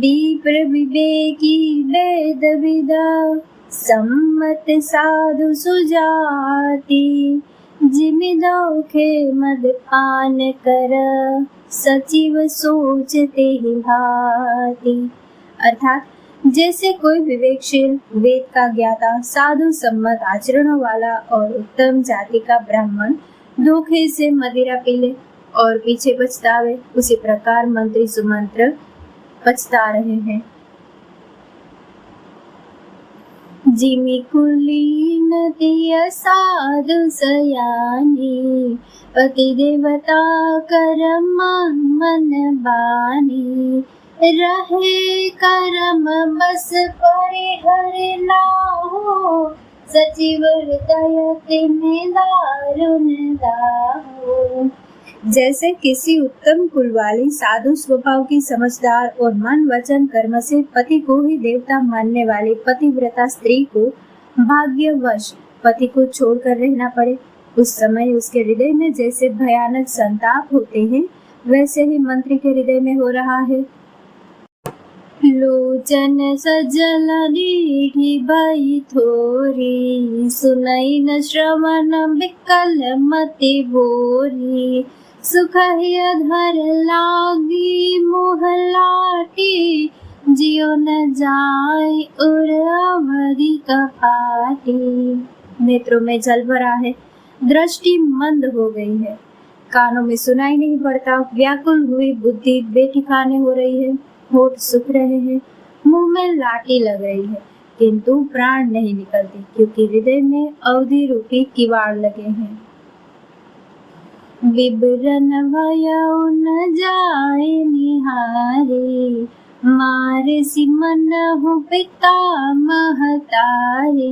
विप्र विवेकी वेद विदा सम्मत साधु सुजाति जिमि दोखे मद पान कर सचिव सोचते ही भांति। अर्थात जैसे कोई विवेकशील वेद का ज्ञाता साधु सम्मत आचरणों वाला और उत्तम जाति का ब्राह्मण धोखे से मदिरा पी ले और पीछे पछतावे, उसी प्रकार मंत्री सुमंत्र पछता रहे हैं। जिमि कुलीन दिय साधु सयानी पति देवता करम मन बानी रहे करम बस परिहर नाहु सचिव हृदय तिन्हि दारुण दाहु। जैसे किसी उत्तम कुल वाली साधु स्वभाव की समझदार और मन वचन कर्म से पति को ही देवता मानने वाली पतिव्रता स्त्री को भाग्यवश पति को छोड़कर रहना पड़े, उस समय उसके हृदय में जैसे भयानक संताप होते हैं वैसे ही मंत्री के हृदय में हो रहा है। लोचन सजल दीढ़ी भई थोरी सुनई न श्रवण विकल मति भोरी सुख धर लागी मोह लाटी जियो न जाए उर अवधि कपाटी। नेत्रों में जल भरा है, दृष्टि मंद हो गई है, कानों में सुनाई नहीं पड़ता, व्याकुल हुई बुद्धि बेठिकाने हो रही है, होठ सूख रहे हैं, मुंह में लाठी लग रही है, किंतु प्राण नहीं निकलते क्योंकि हृदय में अवधि रूपी किवाड़ लगे हैं। विबरन भयउ न जाए निहारे मारे सिमन हो पिता महतारे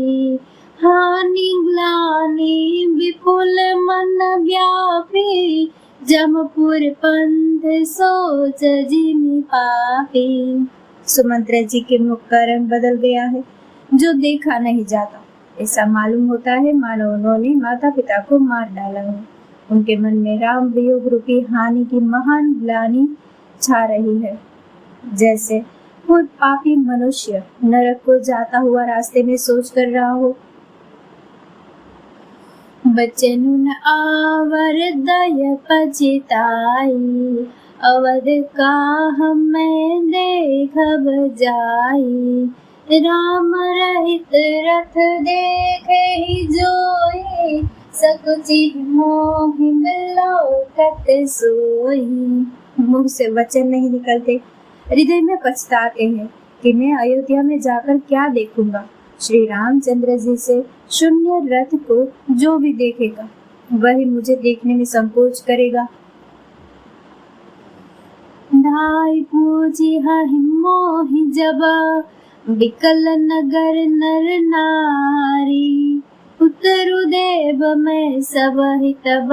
हानि ग्लानि विपुल मन व्यापी जमपुर पंथ सोच जिमि पापी। सुमंत्रा जी के मुख का रंग बदल गया है, जो देखा नहीं जाता। ऐसा मालूम होता है मानो उन्होंने माता पिता को मार डाला हो। उनके मन में राम वियोग रूपी हानि की महान ग्लानि छा रही है, जैसे खुद पापी मनुष्य नरक को जाता हुआ रास्ते में सोच कर रहा हो। बचन आवर दय पछिताई अवध का हमें देखब जाई राम रहित रथ देखे ही जोई सकुचि मोहि बिलोकत सोई। मुंह से वचन नहीं निकलते, हृदय में पछताते हैं कि मैं अयोध्या में जाकर क्या देखूंगा। श्री रामचंद्र जी से शून्य रथ को जो भी देखेगा वही मुझे देखने में संकोच करेगा। धाई पूजी मोहि जब विकल नगर नर नारी उतरु देव में सब ही तब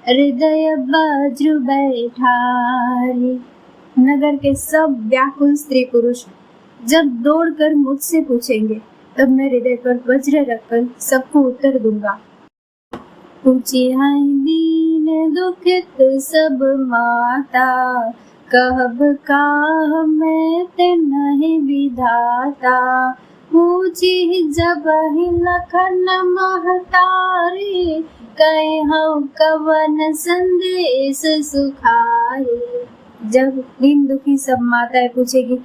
हृदय वज्र बैठारी। नगर के सब व्याकुल स्त्री पुरुष जब दौड़कर मुझसे पूछेंगे तब मैं हृदय पर वज्र रखकर सबको उत्तर दूंगा। पूछी है दीन दुखित सब माता कहब का मैं ते नहीं विधाता पूछी जब ही लखन महतारी कहे हम कवन संदेश सुखाई। जब दीन दुखी सब माताएं पूछेगी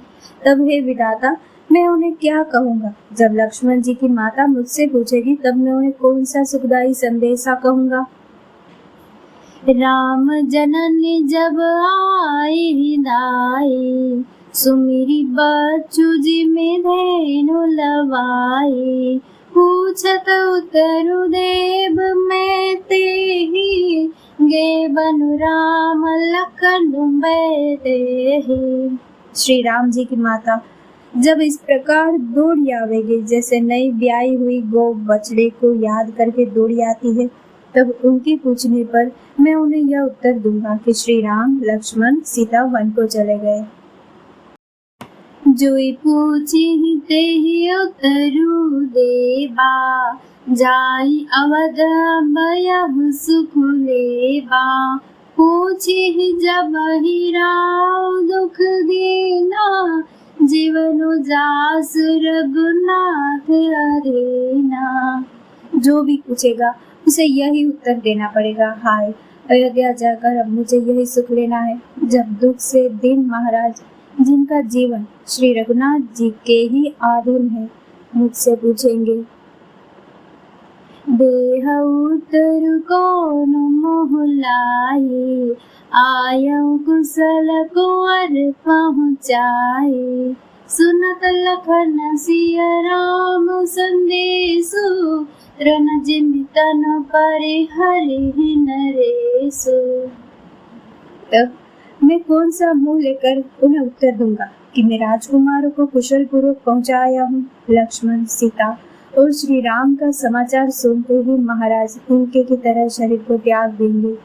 तब हे विधाता मैं उन्हें क्या कहूँगा। जब लक्ष्मण जी की माता मुझसे पूछेगी तब मैं उन्हें कौन सा सुखदायी संदेशा कहूँगा। राम जननी जब आई हिदाई सुमिरी बच्चू जी में धेनु लवाई पूछत उतरु देव में तेहि गे बनु राम लखन बैदेहि। श्री राम जी की माता जब इस प्रकार दौड़ी आवेगी जैसे नई ब्याई हुई गौ बछड़े को याद करके दौड़ी आती है, तब उनके पूछने पर मैं उन्हें यह उत्तर दूंगा कि श्री राम लक्ष्मण सीता वन को चले गए। जोई पूछी ते ही उतरु देबा जाई अवध भयहु सुख लेबा पूछी जब ही राव दुख दीना जासु रघुनाथ अरेना। जो भी पूछेगा उसे यही उत्तर देना पड़ेगा, हाय अयोध्या जाकर अब मुझे यही सुख लेना है। जब दुख से दिन महाराज, जिनका जीवन श्री रघुनाथ जी के ही आधीन है, मुझसे पूछेंगे, देह उतर कौन मोह लाए, आयऊ कुशल कुंवर पहुँचाए। सुनत लखन सिया राम संदेशु, रन जिमि तन परे हरि नरेशु। तब मैं कौन सा मुंह लेकर उन्हें उत्तर दूंगा कि मैं राजकुमारों को कुशल पूर्वक पहुंचाया हूँ। लक्ष्मण, सीता और श्री राम का समाचार सुनते ही महाराज उनके की तरह शरीर को त्याग देंगे।